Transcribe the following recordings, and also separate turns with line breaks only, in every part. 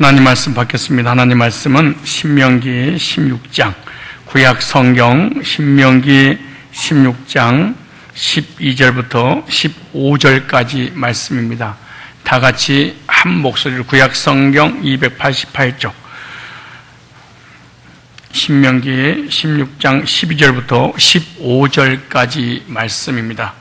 하나님 말씀 받겠습니다. 하나님 말씀은 신명기 16장, 구약 성경 신명기 16장 12절부터 15절까지 말씀입니다. 다 같이 한 목소리로 구약 성경 288쪽, 신명기 16장 12절부터 15절까지 말씀입니다.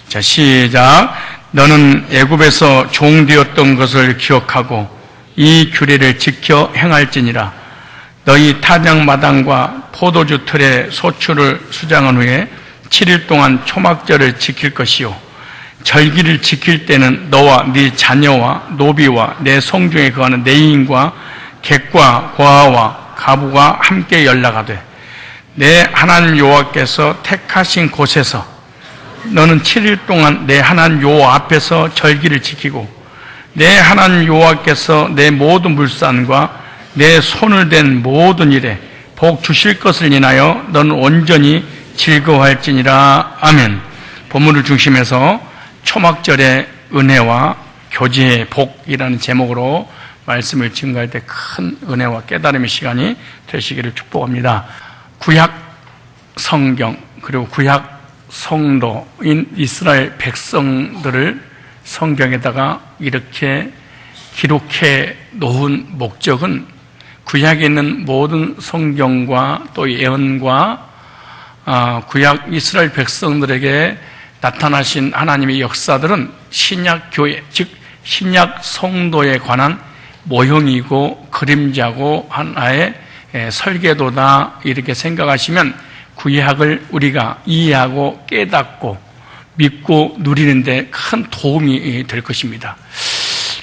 자, 시작. 너는 애굽에서 종되었던 것을 기억하고 이 규례를 지켜 행할지니라. 너희 타작마당과 포도주 틀에 소출을 수장한 후에 7일 동안 초막절을 지킬 것이요, 절기를 지킬 때는 너와 네 자녀와 노비와 내 성중에 거하는 내 인과 객과 고아와 가부가 함께 연락하되, 내 하나님 여호와께서 택하신 곳에서 너는 7일 동안 내 하나님 여호와 앞에서 절기를 지키고, 내 하나님 여호와께서 내 모든 물산과 내 손을 댄 모든 일에 복 주실 것을 인하여 너는 온전히 즐거워할지니라. 아멘. 본문을 중심해서 초막절의 은혜와 교제의 복이라는 제목으로 말씀을 증거할 때 큰 은혜와 깨달음의 시간이 되시기를 축복합니다. 구약 성경 그리고 구약 성도인 이스라엘 백성들을 성경에다가 이렇게 기록해 놓은 목적은 구약에 있는 모든 성경과 또 예언과 구약 이스라엘 백성들에게 나타나신 하나님의 역사들은 신약 교회, 즉 신약 성도에 관한 모형이고 그림자고 하나의 설계도다, 이렇게 생각하시면 구약을 우리가 이해하고 깨닫고 믿고 누리는데 큰 도움이 될 것입니다.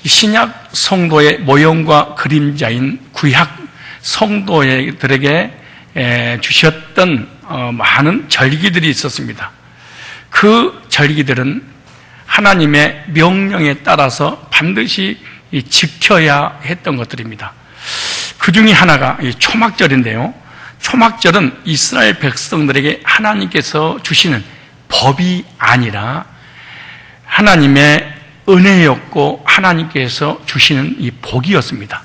신약 성도의 모형과 그림자인 구약 성도들에게 주셨던 많은 절기들이 있었습니다. 그 절기들은 하나님의 명령에 따라서 반드시 지켜야 했던 것들입니다. 그 중에 하나가 초막절인데요, 초막절은 이스라엘 백성들에게 하나님께서 주시는 법이 아니라 하나님의 은혜였고 하나님께서 주시는 이 복이었습니다.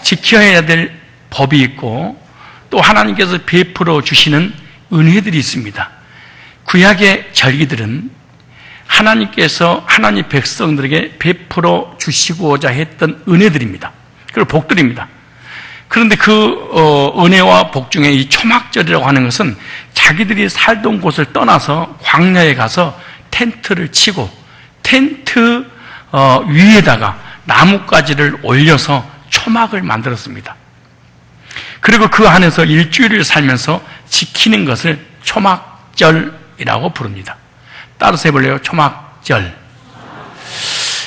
지켜야 될 법이 있고 또 하나님께서 베풀어 주시는 은혜들이 있습니다. 구약의 절기들은 하나님께서 하나님 백성들에게 베풀어 주시고자 했던 은혜들입니다. 그리고 복들입니다. 그런데 그 은혜와 복 중에 이 초막절이라고 하는 것은 자기들이 살던 곳을 떠나서 광야에 가서 텐트를 치고 텐트 위에다가 나뭇가지를 올려서 초막을 만들었습니다. 그리고 그 안에서 일주일을 살면서 지키는 것을 초막절이라고 부릅니다. 따라서 해볼래요? 초막절.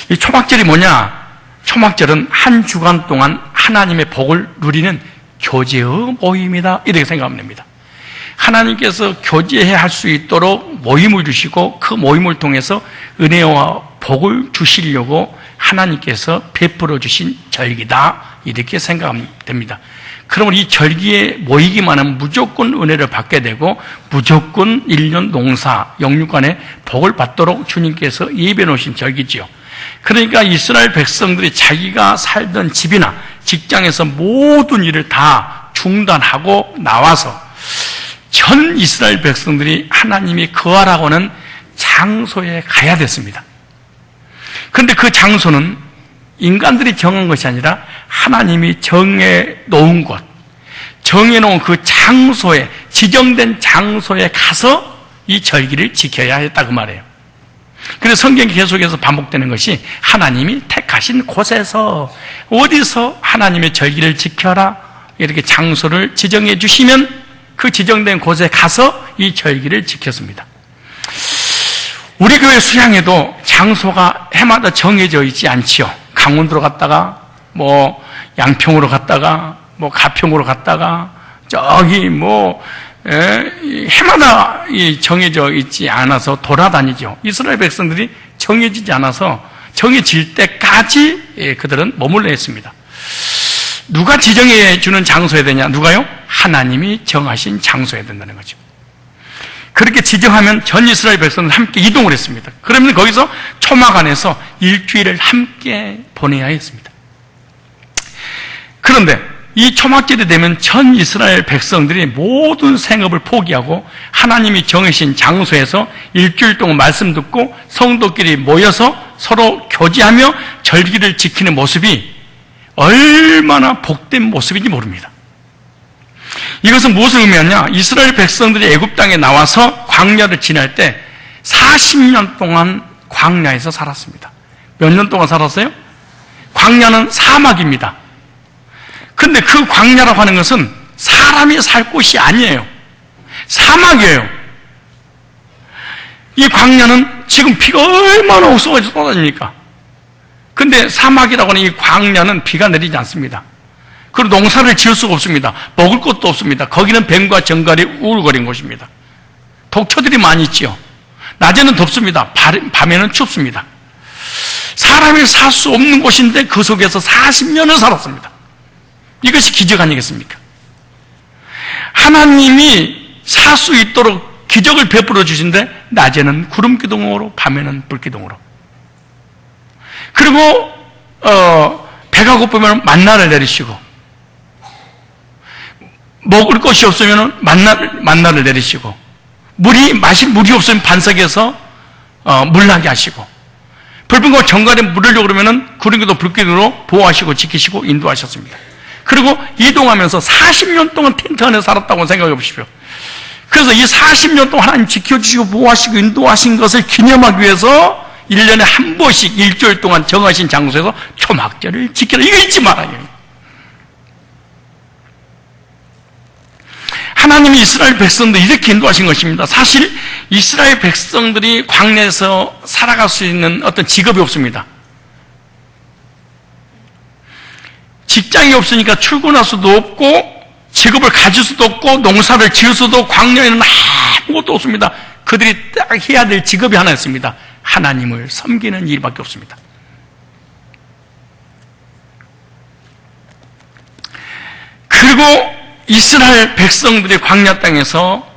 이 초막절이 뭐냐? 초막절은 한 주간 동안 하나님의 복을 누리는 교제의 모임이다, 이렇게 생각하면 됩니다. 하나님께서 교제해야 할 수 있도록 모임을 주시고 그 모임을 통해서 은혜와 복을 주시려고 하나님께서 베풀어 주신 절기다, 이렇게 생각하면 됩니다. 그러면 이 절기에 모이기만 하면 무조건 은혜를 받게 되고 무조건 1년 농사, 영육간의 복을 받도록 주님께서 예비해 놓으신 절기지요. 그러니까 이스라엘 백성들이 자기가 살던 집이나 직장에서 모든 일을 다 중단하고 나와서 전 이스라엘 백성들이 하나님이 거하라고 하는 장소에 가야 됐습니다. 그런데 그 장소는 인간들이 정한 것이 아니라 하나님이 정해 놓은 곳, 정해 놓은 그 장소에, 지정된 장소에 가서 이 절기를 지켜야 했다, 그 말이에요. 그래서 성경이 계속해서 반복되는 것이 하나님이 택하신 곳에서, 어디서 하나님의 절기를 지켜라, 이렇게 장소를 지정해 주시면 그 지정된 곳에 가서 이 절기를 지켰습니다. 우리 교회 수양에도 장소가 해마다 정해져 있지 않지요. 강원도로 갔다가 뭐 양평으로 갔다가 뭐 가평으로 갔다가 저기 뭐 해마다 정해져 있지 않아서 돌아다니죠. 이스라엘 백성들이 정해지지 않아서 정해질 때까지 그들은 머물러 했습니다. 누가 지정해 주는 장소에 되냐? 누가요? 하나님이 정하신 장소에 된다는 거죠. 그렇게 지정하면 전 이스라엘 백성들 함께 이동을 했습니다. 그러면 거기서 초막 안에서 일주일을 함께 보내야 했습니다. 그런데 이 초막절이 되면 전 이스라엘 백성들이 모든 생업을 포기하고 하나님이 정하신 장소에서 일주일 동안 말씀 듣고 성도끼리 모여서 서로 교제하며 절기를 지키는 모습이 얼마나 복된 모습인지 모릅니다. 이것은 무엇을 의미하냐? 이스라엘 백성들이 애굽 땅에 나와서 광야를 지날 때 40년 동안 광야에서 살았습니다. 몇 년 동안 살았어요? 광야는 사막입니다. 근데 그 광야라고 하는 것은 사람이 살 곳이 아니에요. 사막이에요. 이 광야는 지금 비가 얼마나 쏟아져 쏟아집니까? 근데 사막이라고 하는 이 광야는 비가 내리지 않습니다. 그리고 농사를 지을 수가 없습니다. 먹을 것도 없습니다. 거기는 뱀과 정갈이 우울거린 곳입니다. 독초들이 많이 있지요. 낮에는 덥습니다. 밤에는 춥습니다. 사람이 살 수 없는 곳인데 그 속에서 40년을 살았습니다. 이것이 기적 아니겠습니까? 하나님이 살 수 있도록 기적을 베풀어 주신데 낮에는 구름 기둥으로 밤에는 불 기둥으로. 그리고 배가 고프면 만나를 내리시고 먹을 것이 없으면 만나를 내리시고 마실 물이 없으면 반석에서 물나게 하시고 불빛과 정갈에 물으려고 그러면 구름기도 불기둥으로 보호하시고 지키시고 인도하셨습니다. 그리고 이동하면서 40년 동안 텐트 안에 살았다고 생각해 보십시오. 그래서 이 40년 동안 하나님 지켜주시고 보호하시고 인도하신 것을 기념하기 위해서 1년에 한 번씩 일주일 동안 정하신 장소에서 초막절을 지키라. 이거 잊지 말아요. 하나님이 이스라엘 백성들 이렇게 인도하신 것입니다. 사실 이스라엘 백성들이 광야에서 살아갈 수 있는 어떤 직업이 없습니다. 직장이 없으니까 출근할 수도 없고 직업을 가질 수도 없고 농사를 지을 수도 광야에는 아무것도 없습니다. 그들이 딱 해야 될 직업이 하나 있습니다. 하나님을 섬기는 일밖에 없습니다. 그리고 이스라엘 백성들의 광야 땅에서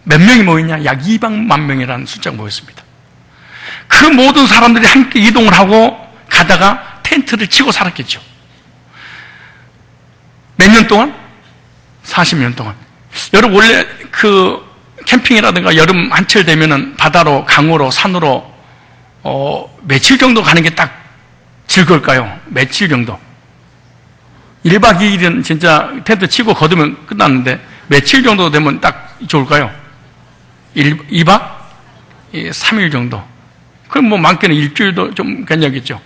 몇 명이 모였냐? 약 200만 명이라는 숫자가 모였습니다. 그 모든 사람들이 함께 이동을 하고 가다가 텐트를 치고 살았겠죠. 몇 년 동안? 40년 동안. 여러분 원래 그 캠핑이라든가 여름 한철 되면은 바다로, 강으로, 산으로 며칠 정도 가는 게 딱 즐거울까요? 며칠 정도? 1박 2일은 진짜 텐트 치고 거두면 끝났는데 며칠 정도 되면 딱 좋을까요? 2박 3일 정도. 그럼 뭐 많게는 일주일도 좀 괜찮겠죠.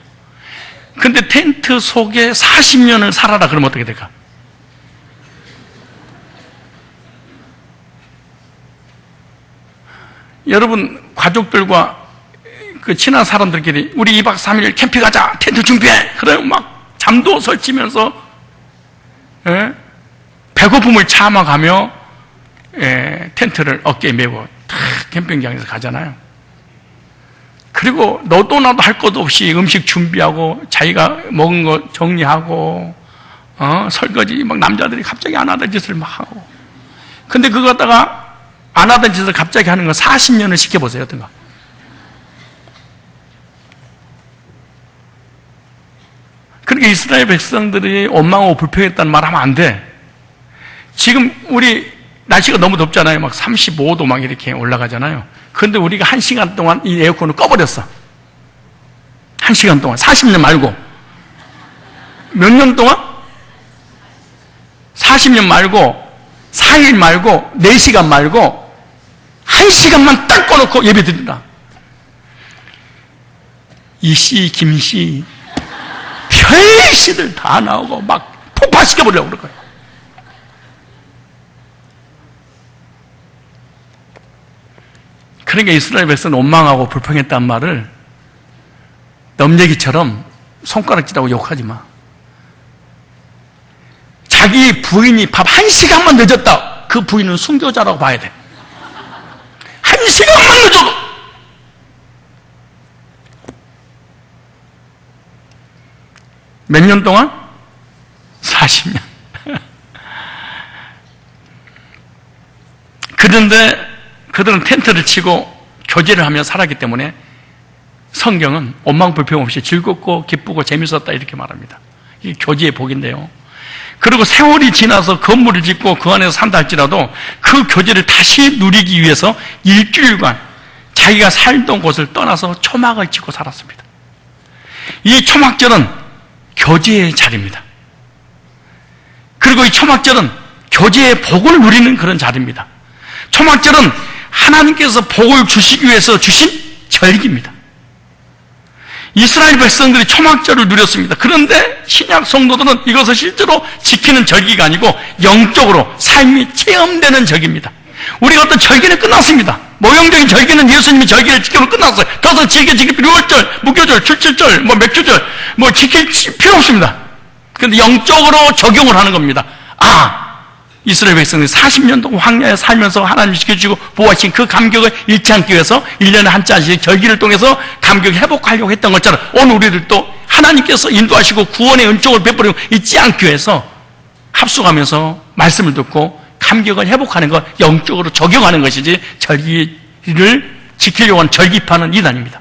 근데 텐트 속에 40년을 살아라 그러면 어떻게 될까? 여러분 가족들과 그 친한 사람들끼리 우리 2박 3일 캠핑 가자, 텐트 준비해. 그러면 막 잠도 설치면서 배고픔을 참아가며 텐트를 어깨에 메고 탁 캠핑장에서 가잖아요. 그리고 너도 나도 할 것도 없이 음식 준비하고 자기가 먹은 거 정리하고 설거지 막 남자들이 갑자기 안 하던 짓을 막 하고. 근데 그거 갖다가 안 하던 짓을 갑자기 하는 거 40년을 시켜보세요. 어떤가? 그러니까 이스라엘 백성들이 원망하고 불평했다는 말 하면 안 돼. 지금 우리 날씨가 너무 덥잖아요. 막 35도 막 이렇게 올라가잖아요. 그런데 우리가 1시간 동안 이 에어컨을 꺼버렸어. 1시간 동안. 40년 말고. 몇 년 동안? 40년 말고, 4일 말고, 4시간 말고, 1시간만 딱 꺼놓고 예배 드린다. 이씨, 김씨, 별씨들 다 나오고 막 폭파시켜보려고 그럴 거예요. 그러니까 이스라엘 백성은 원망하고 불평했단 말을 넘얘기처럼 손가락질하고 욕하지 마. 자기 부인이 밥 1시간만 늦었다. 그 부인은 순교자라고 봐야 돼. 1시간만 늦어도. 몇 년 동안? 40년. 그런데 그들은 텐트를 치고 교제를 하며 살았기 때문에 성경은 원망 불평 없이 즐겁고 기쁘고 재밌었다 이렇게 말합니다. 이게 교제의 복인데요. 그리고 세월이 지나서 건물을 짓고 그 안에서 산다 할지라도 그 교제를 다시 누리기 위해서 일주일간 자기가 살던 곳을 떠나서 초막을 짓고 살았습니다. 이 초막절은 교제의 자리입니다. 그리고 이 초막절은 교제의 복을 누리는 그런 자리입니다. 초막절은 하나님께서 복을 주시기 위해서 주신 절기입니다. 이스라엘 백성들이 초막절을 누렸습니다. 그런데 신약 성도들은 이것을 실제로 지키는 절기가 아니고 영적으로 삶이 체험되는 절기입니다. 우리가 어떤 절기는 끝났습니다. 모형적인 절기는 예수님이 절기를 지키면 끝났어요. 더 지킬 6월절, 무교절, 출칠절, 맥주절 지킬 필요 없습니다. 그런데 영적으로 적용을 하는 겁니다. 이스라엘 백성들이 40년 동안 황야에 살면서 하나님이 지켜주시고 보호하신 그 감격을 잃지 않기 위해서 1년에 한 차씩 절기를 통해서 감격을 회복하려고 했던 것처럼 오늘 우리들도 하나님께서 인도하시고 구원의 은총을 베풀고 잊지 않기 위해서 합숙하면서 말씀을 듣고 감격을 회복하는 것, 영적으로 적용하는 것이지 절기를 지키려고 하는 절기파는 이단입니다.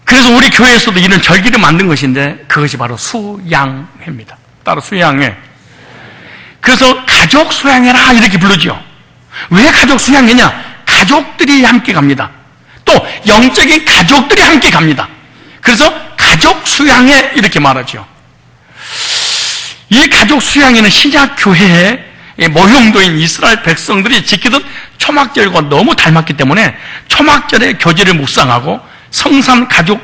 그래서 우리 교회에서도 이런 절기를 만든 것인데 그것이 바로 수양회입니다. 따로 수양회. 그래서 가족 수양회라 이렇게 부르죠. 왜 가족 수양회냐? 가족들이 함께 갑니다. 또 영적인 가족들이 함께 갑니다. 그래서 가족 수양회 이렇게 말하죠. 이 가족 수양회는 신약 교회의 모형도인 이스라엘 백성들이 지키던 초막절과 너무 닮았기 때문에 초막절의 교제를 묵상하고 성산 가족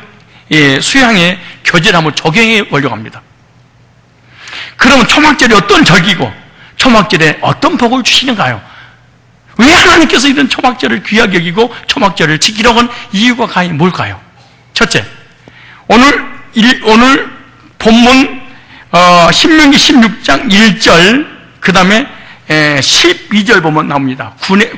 수양회 교제를 한번 적용해 보려고 합니다. 그러면 초막절이 어떤 절기고 초막절에 어떤 복을 주시는가요? 왜 하나님께서 이런 초막절을 귀하게 여기고 초막절을 지키려고 한 이유가 과연 뭘까요? 첫째, 오늘 본문 신명기 16장 1절 그 다음에 12절 보면 나옵니다.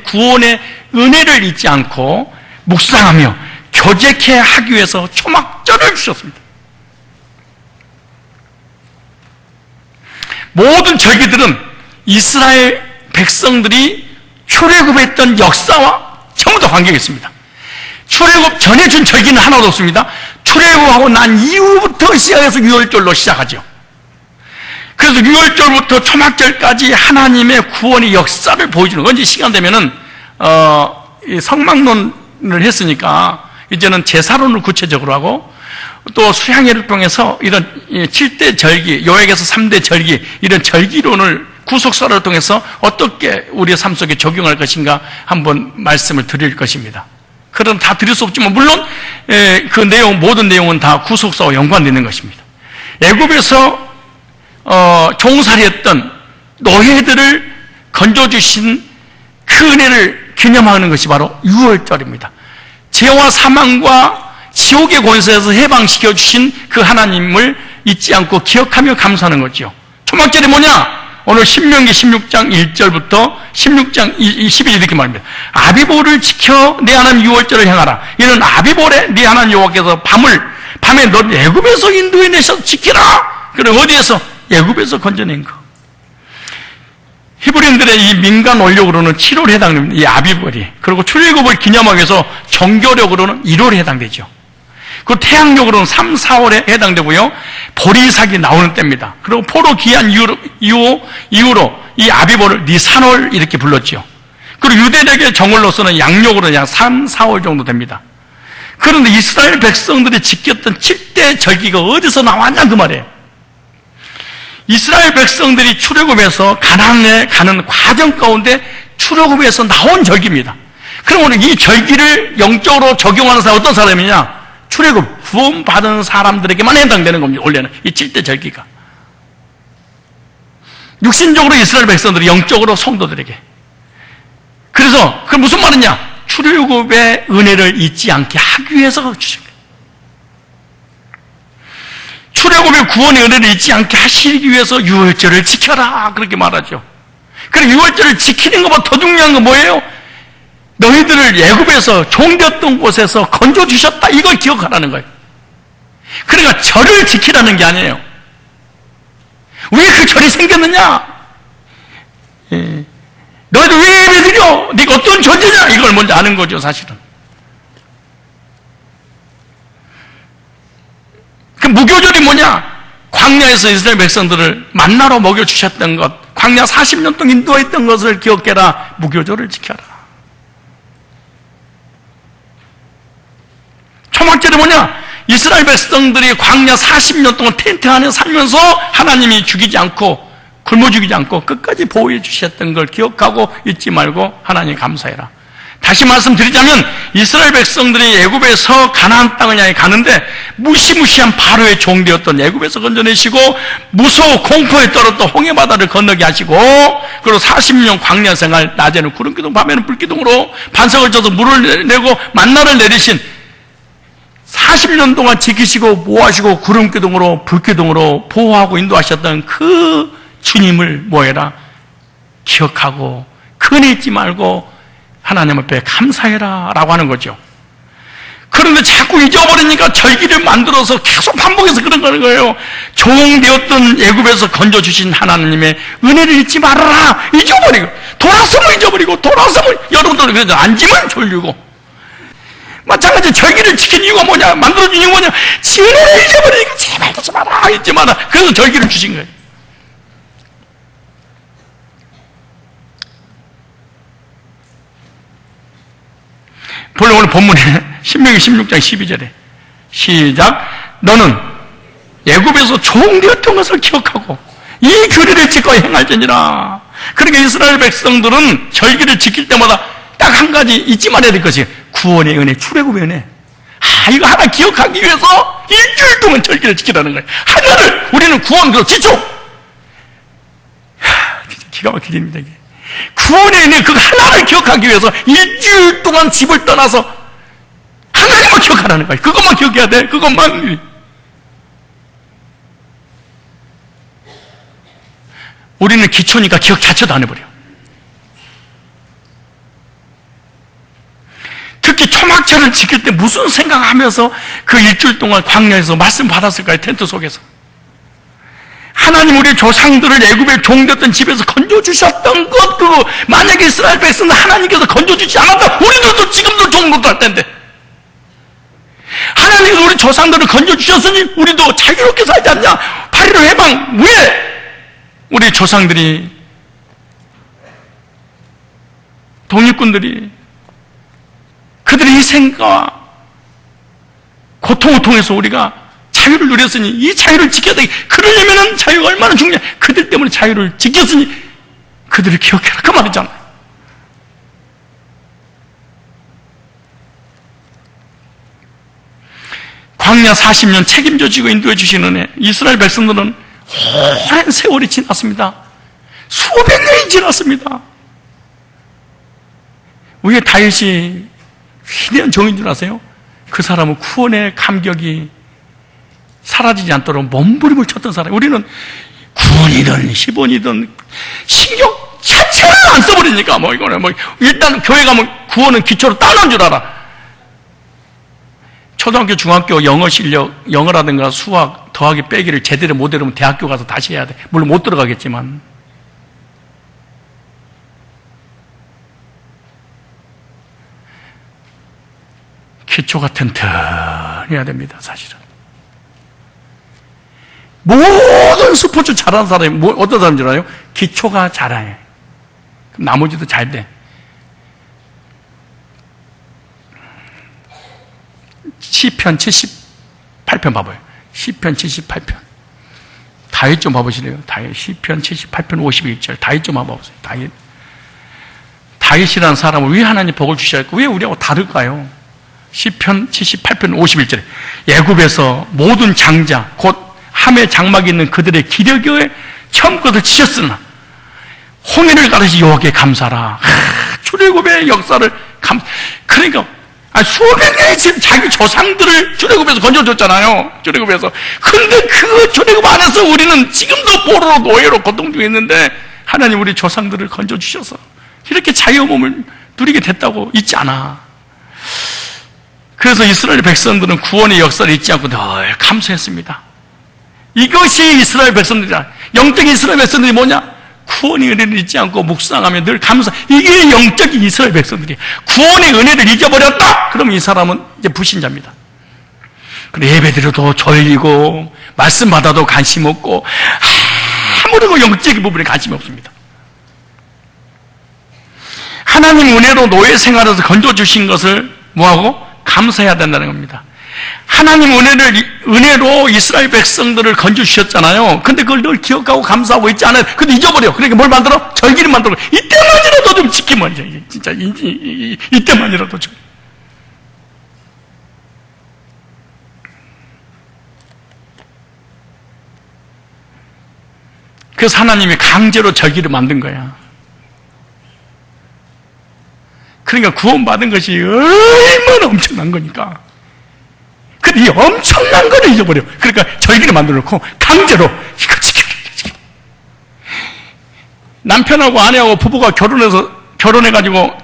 구원의 은혜를 잊지 않고 묵상하며 교제케 하기 위해서 초막절을 주셨습니다. 모든 절기들은 이스라엘 백성들이 출애굽했던 역사와 전부 다 관계가 있습니다. 출애굽 전에 준 절기는 하나도 없습니다. 출애굽하고 난 이후부터 시작해서 유월절로 시작하죠. 그래서 유월절부터 초막절까지 하나님의 구원의 역사를 보여주는 건 이제 시간 되면은 성막론을 했으니까 이제는 제사론을 구체적으로 하고 또 수양회를 통해서 이런 7대 절기, 요약에서 3대 절기, 이런 절기론을 구속사를 통해서 어떻게 우리의 삶 속에 적용할 것인가 한번 말씀을 드릴 것입니다. 그럼 다 드릴 수 없지만 물론 그 내용, 모든 내용은 다 구속사와 연관되는 것입니다. 애굽에서 종살이했던 노예들을 건져주신 그 은혜를 기념하는 것이 바로 유월절입니다. 죄와 사망과 지옥의 권세에서 해방시켜 주신 그 하나님을 잊지 않고 기억하며 감사하는 거죠. 초막절이 뭐냐? 오늘 신명기 16장 1절부터 16장 12절 이렇게 말합니다. 아비보를 지켜 내 하나님 유월절을 행하라. 이는 아비보래 네 하나님 여호와께서 밤에 너 애굽에서 인도해 내셔 지키라. 그럼 어디에서? 애굽에서 건져낸 거. 히브리인들의 이 민간 원력으로는 7월에 해당됩니다. 이 아비벌이. 그리고 출애굽을 기념하기 위해서 정교력으로는 1월에 해당되죠. 그 태양력으로는 3, 4월에 해당되고요. 보리삭이 나오는 때입니다. 그리고 포로 귀환 이후로 이 아비벌을 니산월 이렇게 불렀죠. 그리고 유대력의 정월로서는 양력으로 약 3, 4월 정도 됩니다. 그런데 이스라엘 백성들이 지켰던 7대 절기가 어디서 나왔냐 그 말이에요. 이스라엘 백성들이 출애굽에서 가나안에 가는 과정 가운데 출애굽에서 나온 절기입니다. 그럼 오늘 이 절기를 영적으로 적용하는 사람 어떤 사람이냐? 출애굽 구원받은 사람들에게만 해당되는 겁니다. 원래는 이 7대 절기가 육신적으로 이스라엘 백성들이 영적으로 성도들에게. 그래서 그 무슨 말이냐? 출애굽의 은혜를 잊지 않게 하기 위해서 주신 거예요. 출애굽의 구원의 은혜를 잊지 않게 하시기 위해서 유월절을 지켜라 그렇게 말하죠. 그럼 유월절을 지키는 것보다 더 중요한 건 뭐예요? 너희들을 애굽에서 종되었던 곳에서 건져주셨다 이걸 기억하라는 거예요. 그러니까 절을 지키라는 게 아니에요. 왜 그 절이 생겼느냐? 너희들 왜 예배 드려? 네가 어떤 존재냐? 이걸 먼저 아는 거죠 사실은. 그 무교절이 뭐냐? 광야에서 이스라엘 백성들을 만나로 먹여주셨던 것, 광야 40년 동안 인도했던 것을 기억해라. 무교절을 지켜라. 초막절이 뭐냐? 이스라엘 백성들이 광야 40년 동안 텐트 안에 살면서 하나님이 죽이지 않고 굶어 죽이지 않고 끝까지 보호해 주셨던 걸 기억하고 잊지 말고 하나님 감사해라. 다시 말씀드리자면 이스라엘 백성들이 애굽에서 가나안 땅을 향해 가는데 무시무시한 바로의 종되었던 애굽에서 건져내시고 무서워 공포에 떨었던 홍해바다를 건너게 하시고, 그리고 40년 광야 생활, 낮에는 구름기둥 밤에는 불기둥으로 반석을 쳐서 물을 내고 만나를 내리신 40년 동안 지키시고 보호하시고 구름기둥으로 불기둥으로 보호하고 인도하셨던 그 주님을 뭐해라? 기억하고 근해 잊지 말고 하나님 앞에 감사해라 라고 하는 거죠. 그런데 자꾸 잊어버리니까 절기를 만들어서 계속 반복해서 그런 거예요. 종되었던 애굽에서 건져주신 하나님의 은혜를 잊지 말아라. 잊어버리고 돌아서면 잊어버리고 돌아서면 여러분들 그래도 앉으면 졸리고, 마찬가지 절기를 지킨 이유가 뭐냐? 만들어준 이유가 뭐냐? 은혜를 잊어버리니까 제발 잊지 마라, 잊지 마라. 그래서 절기를 주신 거예요. 본래 오늘 본문에 신명기 16장 12절에 시작. 너는 애굽에서 종되었던 것을 기억하고 이 규례를 지켜 행할지니라. 그러니까 이스라엘 백성들은 절기를 지킬 때마다 딱 한 가지 잊지 말아야 될 것이 구원의 은혜, 출애굽의 은혜. 이거 하나 기억하기 위해서 일주일 동안 절기를 지키라는 거예요. 하나를 우리는 구원, 그 기초. 진짜 기가 막힌 일입니다, 이게. 구원의 은혜 그 하나를 기억하기 위해서 일주일 동안 집을 떠나서 하나님을 기억하라는 거예요. 그것만 기억해야 돼. 그것만. 우리는 기초니까 기억 자체도 안 해버려. 특히 초막절을 지킬 때 무슨 생각하면서 그 일주일 동안 광야에서 말씀 받았을까요? 텐트 속에서. 하나님 우리 조상들을 애굽에 종되었던 집에서 건져주셨던 것, 그거 만약에 이스라엘 백성은 하나님께서 건져주지 않았다, 우리들도 지금도 종로도 할 텐데. 하나님께서 우리 조상들을 건져주셨으니 우리도 자유롭게 살지 않냐? 8.15 해방, 왜? 우리 조상들이, 독립군들이 그들의 희생과 고통을 통해서 우리가 자유를 누렸으니 이 자유를 지켜야 돼. 그러려면 자유가 얼마나 중요해. 그들 때문에 자유를 지켰으니 그들을 기억해라. 그 말이잖아요. 광야 40년 책임져 지고 인도해 주시는 은혜. 이스라엘 백성들은 오랜 세월이 지났습니다. 수백 년이 지났습니다. 왜 다윗이 위대한 종인 줄 아세요? 그 사람은 구원의 감격이 사라지지 않도록 몸부림을 쳤던 사람. 우리는 구원이든 10원이든 신경 자체를 안 써버리니까 이거는 일단 교회 가면 구원은 기초로 따놓은 줄 알아. 초등학교, 중학교 영어 실력, 영어라든가 수학 더하기 빼기를 제대로 못 외우면 대학교 가서 다시 해야 돼. 물론 못 들어가겠지만. 기초가 튼튼해야 됩니다, 사실은. 모든 스포츠 잘하는 사람이 어떤 사람인 줄 알아요? 기초가 잘해. 그럼 나머지도 잘 돼. 시편 78편 봐봐요. 시편 78편. 다윗 좀 봐보시래요. 다윗. 시편 78편 51절. 다윗 좀 한번 봐보세요. 다윗이라는 사람을 왜 하나님 복을 주셔야 할까? 왜 우리하고 다를까요? 시편 78편 51절에 애굽에서 모든 장자 곧 함에 장막이 있는 그들의 기력에 처음 것을 치셨으나 홍해를 가르시 여호와께 감사라. 출애굽의 역사를 그러니까 수백 년이 지금 자기 조상들을 출애굽에서 건져줬잖아요. 출애굽에서. 근데 그 출애굽 안에서 우리는 지금도 포로로 노예로 고통 중에 있는데 하나님 우리 조상들을 건져주셔서 이렇게 자유의 몸을 누리게 됐다고 잊지 않아. 그래서 이스라엘 백성들은 구원의 역사를 잊지 않고 늘 감사했습니다. 이것이 이스라엘 백성들이다. 영적인 이스라엘 백성들이 뭐냐? 구원의 은혜를 잊지 않고 묵상하며 늘 감사. 이게 영적인 이스라엘 백성들이에요. 구원의 은혜를 잊어버렸다? 그럼 이 사람은 이제 불신자입니다. 그래, 예배드려도 졸리고 말씀 받아도 관심 없고 아무런 영적인 부분에 관심이 없습니다. 하나님 은혜로 노예 생활에서 건져주신 것을 뭐하고? 감사해야 된다는 겁니다. 하나님 은혜로 이스라엘 백성들을 건져주셨잖아요. 근데 그걸 늘 기억하고 감사하고 있지 않아요. 근데 잊어버려. 그러니까 뭘 만들어? 절기를 만들어. 이때만이라도 좀 지키면, 진짜, 이때만이라도 좀. 그래서 하나님이 강제로 절기를 만든 거야. 그러니까 구원받은 것이 얼마나 엄청난 거니까. 근데 이 엄청난 거를 잊어버려. 그러니까 절기를 만들어 놓고 강제로 이거 지켜라. 남편하고 아내하고 부부가 결혼해가지고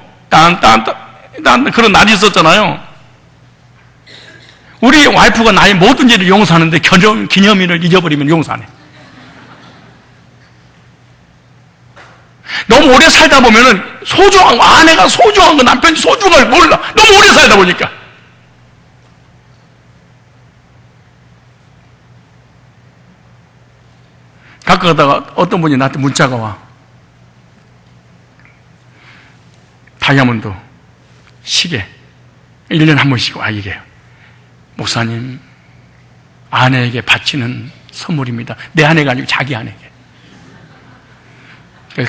그런 날이 있었잖아요. 우리 와이프가 나의 모든 일을 용서하는데 기념일을 잊어버리면 용서 안 해. 너무 오래 살다 보면은 아내가 소중한 거, 남편이 소중한 걸 몰라. 너무 오래 살다 보니까. 가끔 가다가 어떤 분이 나한테 문자가 와. 다이아몬드, 시계, 1년에 한 번씩 와, 이래요. 목사님, 아내에게 바치는 선물입니다. 내 아내가 아니고 자기 아내에게.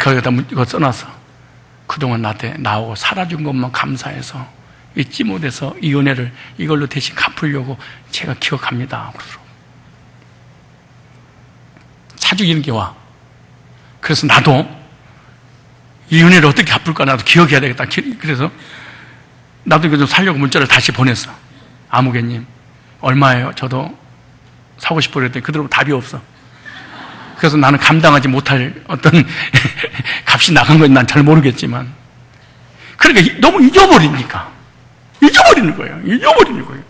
거기다 이거 써놔서 그동안 나한테 나오고 살아준 것만 감사해서 잊지 못해서 이 은혜를 이걸로 대신 갚으려고 제가 기억합니다. 자주 이런 게 와. 그래서 나도 이 은혜를 어떻게 갚을까 나도 기억해야 되겠다. 그래서 나도 이거 좀 살려고 문자를 다시 보냈어. 아무개님 얼마예요? 저도 사고 싶어 그랬더니 그대로 답이 없어. 그래서 나는 감당하지 못할 어떤 값이 나간 건 난 잘 모르겠지만, 그러니까 너무 잊어버리니까 잊어버리는 거예요.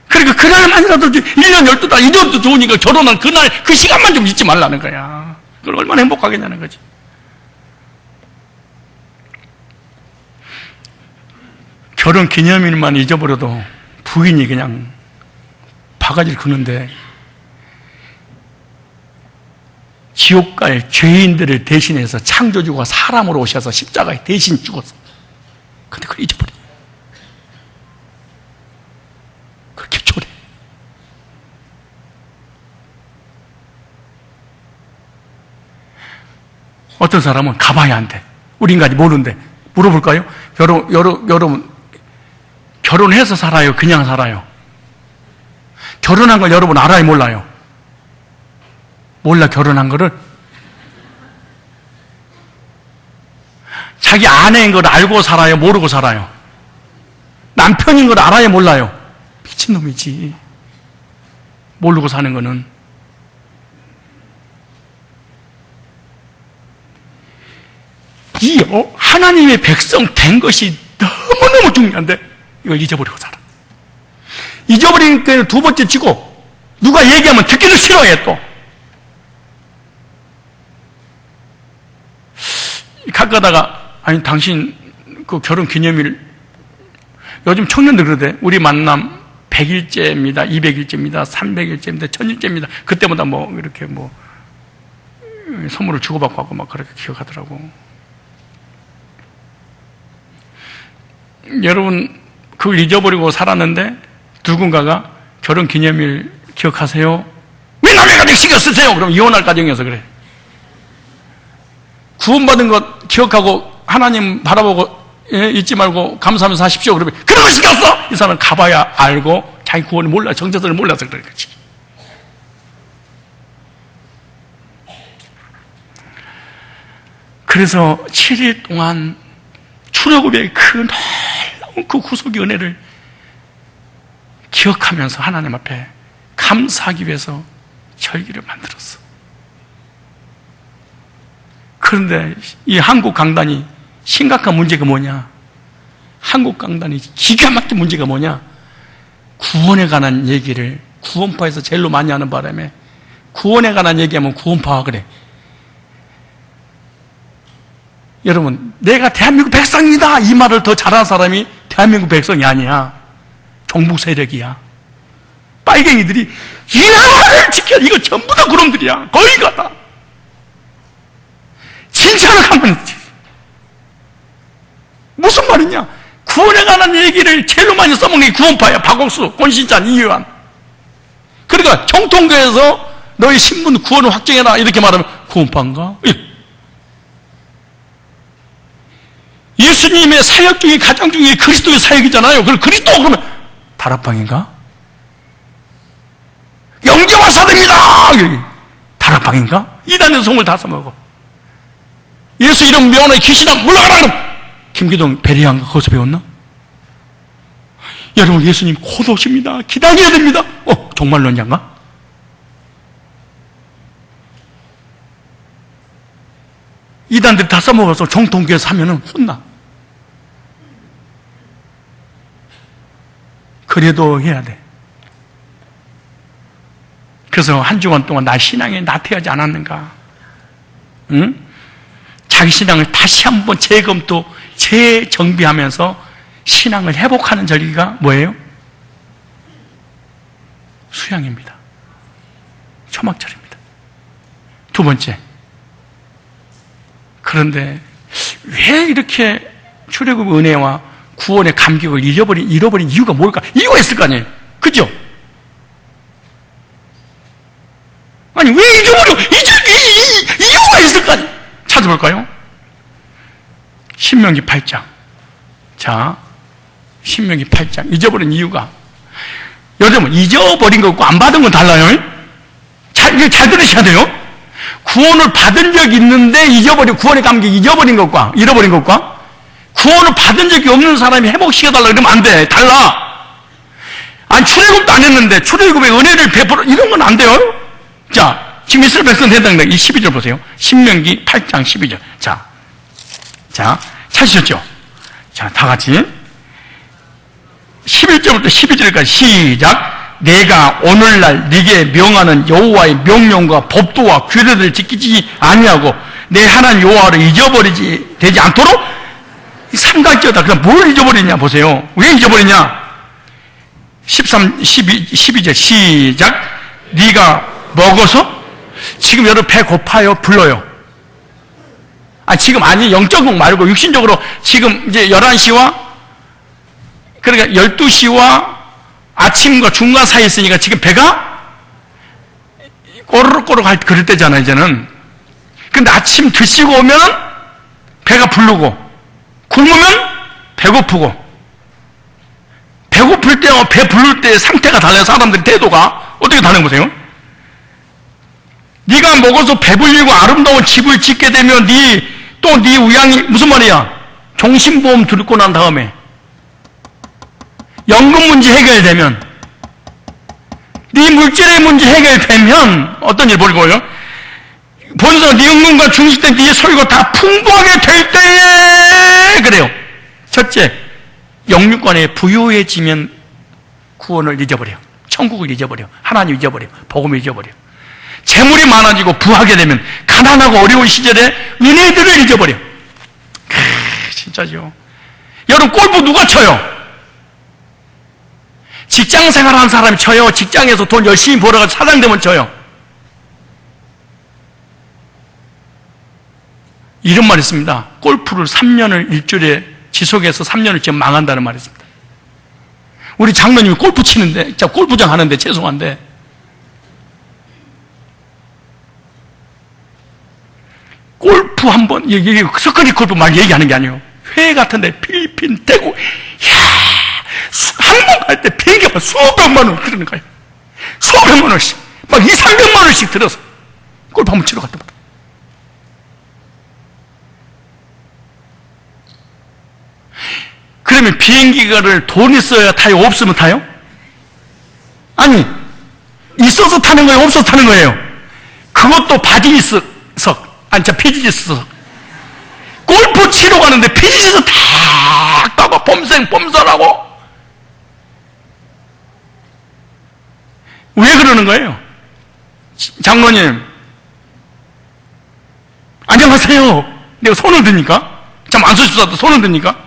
그러니까 그날만이라도 1년 12달 잊어도 좋으니까 결혼한 그날 그 시간만 좀 잊지 말라는 거야. 그걸 얼마나 행복하겠냐는 거지. 결혼 기념일만 잊어버려도 부인이 그냥 바가지를 그는데 지옥 갈 죄인들을 대신해서 창조주가 사람으로 오셔서 십자가에 대신 죽었어. 근데 그걸 잊어버려. 그렇게 초래. 어떤 사람은 가봐야 안 돼. 우리 인간이 모르는데 물어볼까요? 여러분 결혼해서 살아요? 그냥 살아요? 결혼한 걸 여러분 알아요? 몰라요? 몰라, 결혼한 거를? 자기 아내인 걸 알고 살아요? 모르고 살아요? 남편인 걸 알아요? 몰라요? 미친놈이지. 모르고 사는 거는. 이 하나님의 백성 된 것이 너무너무 중요한데 이걸 잊어버리고 살아. 잊어버리니까 두 번째 치고 누가 얘기하면 듣기도 싫어해. 또 가끔가다가 아니 당신 그 결혼 기념일 요즘 청년들 그러대. 우리 만남 100일째입니다 200일째입니다 300일째입니다 1000일째입니다 그때마다 뭐 이렇게 뭐 선물을 주고받고 하고 막 그렇게 기억하더라고. 여러분 그걸 잊어버리고 살았는데 누군가가 결혼 기념일 기억하세요? 왜 남의 가정 신경 쓰세요? 그럼 이혼할 가정이어서 그래. 구원받은 것 기억하고 하나님 바라보고 잊지 말고 감사하면서 하십시오. 그러면 그런 거 신경 써? 이 사람은 가봐야 알고 자기 구원을 몰라, 정체성을 몰라서 그런 거지. 그래서 7일 동안 출애굽의 그 놀라운 그 구속의 은혜를 기억하면서 하나님 앞에 감사하기 위해서 절기를 만들었어. 그런데 이 한국 강단이 심각한 문제가 뭐냐? 한국 강단이 기가 막힌 문제가 뭐냐? 구원에 관한 얘기를 구원파에서 제일로 많이 하는 바람에 구원에 관한 얘기하면 구원파가 그래. 여러분, 내가 대한민국 백성입니다 이 말을 더 잘하는 사람이 대한민국 백성이 아니야. 종북 세력이야. 빨갱이들이 이 나라를 지켜. 이거 전부 다 그놈들이야. 거의가 다. 진짜로 가면 무슨 말이냐? 구원에 관한 얘기를 제일 많이 써먹는 게 구원파야. 박옥수, 권신찬, 이유한. 그러니까 정통교에서 너희 신분 구원을 확정해라 이렇게 말하면 구원파인가? 예수님의 사역 중에 가장 중요한 그리스도의 사역이잖아요. 그럼 그리스도 그러면 다락방인가? 영재와 사대입니다. 다락방인가? 이단에서 성을 다 써먹어. 예수 이름 명언에 귀신아 물러가라 그럼 김기동 베리안가 거기서 배웠나? 여러분 예수님 곧 오십니다. 기다려야 됩니다. 정말론자인가? 이단들이 다 써먹어서 정통교에서 하면은 혼나. 그래도 해야 돼. 그래서 한 주간 동안 나 신앙에 나태하지 않았는가? 응? 자기 신앙을 다시 한번 재검토, 재정비하면서 신앙을 회복하는 절기가 뭐예요? 수양입니다. 초막절입니다. 두 번째. 그런데 왜 이렇게 출애굽 은혜와 구원의 감격을 잃어버린 이유가 뭘까? 이유가 있을 거 아니에요. 그죠? 아니 왜 잊어버려? 이유가 있을 거 아니에요. 찾아볼까요? 신명기 8장. 자, 신명기 8장. 잊어버린 이유가. 여러분, 잊어버린 것과 안 받은 건 달라요. 잘 들으셔야 돼요. 구원을 받은 적이 있는데 구원의 감격이 잃어버린 것과 구원을 받은 적이 없는 사람이 회복시켜달라 그러면 안 돼. 달라. 아니, 출애굽도 안 했는데 출애굽의 은혜를 베풀어 이런 건 안 돼요. 자, 지금 이스라엘 백성 대당 이 12절 보세요. 신명기 8장 12절. 자, 찾으셨죠? 자, 다 같이 11절부터 12절까지 시작. 내가 오늘날 네게 명하는 여호와의 명령과 법도와 규례를 지키지 아니하고 내 하나님 여호와를 잊어버리지 되지 않도록 삼각지어다. 그럼 뭘 잊어버리냐 보세요. 왜 잊어버리냐? 12절 시작. 네가 먹어서 지금 여러분 배 고파요? 불러요? 지금 아니 영적으로 말고 육신적으로 지금 이제 11시와 그러니까 12시와 아침과 중간 사이에 있으니까 지금 배가 꼬르륵꼬르륵 할 그럴 때잖아요, 이제는. 근데 아침 드시고 오면 배가 부르고 굶으면 배고프고 배고플 때와 배 부를 때 상태가 달라요. 사람들의 태도가 어떻게 다른 거세요? 네가 먹어서 배불리고 아름다운 집을 짓게 되면 네 우양이 무슨 말이야? 종신보험 들고 난 다음에 연금 문제 해결되면 네 물질의 문제 해결되면 어떤 일 벌고요? 본서 네 연금과 중식된 네 소유가 다 풍부하게 될 때에 그래요. 첫째, 영육간에 부유해지면 구원을 잊어버려. 천국을 잊어버려. 하나님 잊어버려. 복음을 잊어버려. 재물이 많아지고 부하게 되면 가난하고 어려운 시절에 은혜들을 잊어버려. 진짜죠. 여러분 골프 누가 쳐요? 직장 생활하는 사람이 쳐요? 직장에서 돈 열심히 벌어가지고 사장 되면 쳐요? 이런 말이 있습니다. 골프를 3년을 일주일에 지속해서 3년을 지금 망한다는 말이 있습니다. 우리 장로님이 골프 치는데, 진짜 골프장 하는데 죄송한데 골프 한번, 여기 석거리 골프 말 얘기하는 게 아니에요. 회의 같은데 필리핀, 대구, 한 번 갈 때 비행기가 수백만 원 들는 거예요. 수백만 원씩. 막 200~300만 원씩 들어서 골프 한번 치러 갔다. 그러면 비행기를 돈 있어야 타요? 없으면 타요? 아니, 있어서 타는 거예요? 없어서 타는 거예요? 그것도 비즈니스석. 피지니스석. 골프 치러 가는데 비즈니스 다 까고 범설하고. 왜 그러는 거예요? 장로님, 안녕하세요. 내가 손을 드니까? 참 안 쏘십사도 손을 드니까?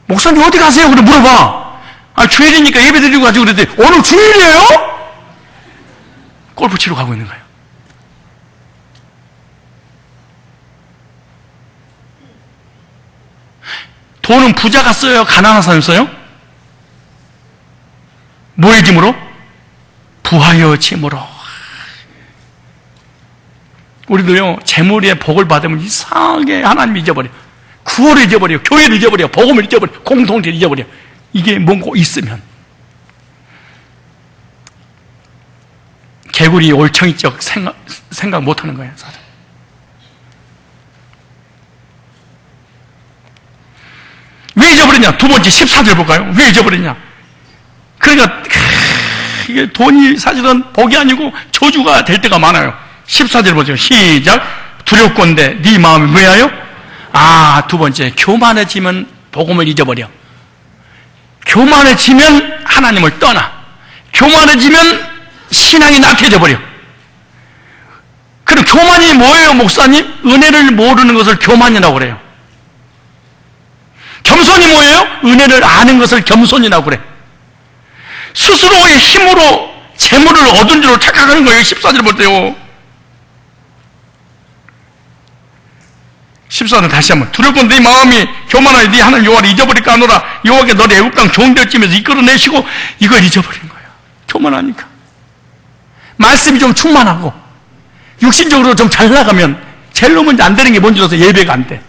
목사님 어디 가세요? 그래 물어봐. 아, 주일이니까 예배 드리고 가지고 그랬더니 오늘 주일이에요? 골프 치러 가고 있는 거예요. 돈은 부자가 써요? 가난한 사람이 써요? 뭐의 짐으로? 부하여 짐으로. 우리도요, 재물의 복을 받으면 이상하게 하나님 잊어버려. 구원을 잊어버려. 교회를 잊어버려. 복음을 잊어버려. 공동체를 잊어버려. 이게 뭔고 있으면. 개구리 올챙이적 생각 못 하는 거예요, 사람. 왜 잊어버렸냐? 두 번째 14절 볼까요? 왜 잊어버렸냐? 그러니까 이게 돈이 사실은 복이 아니고 저주가 될 때가 많아요. 14절 보죠. 시작. 두렵건대 네 마음이 뭐야요? 아, 두 번째 교만해지면 복음을 잊어버려. 교만해지면 하나님을 떠나. 교만해지면 신앙이 낙해져 버려. 그럼 교만이 뭐예요, 목사님? 은혜를 모르는 것을 교만이라고 그래요. 겸손이 뭐예요? 은혜를 아는 것을 겸손이라고 그래. 스스로의 힘으로 재물을 얻은 줄로 착각하는 거예요. 14절 볼 때요. 14절 다시 한번. 두렵건 네 마음이 교만하여 네 하나님 여호와를 잊어버릴까 하노라. 여호와께 너를 애굽 땅 좋은 데를 찌면서 이끌어내시고 이걸 잊어버린 거예요. 교만하니까. 말씀이 좀 충만하고 육신적으로 좀 잘 나가면 제일 먼저 안 되는 게 뭔지 알아서 예배가 안 돼.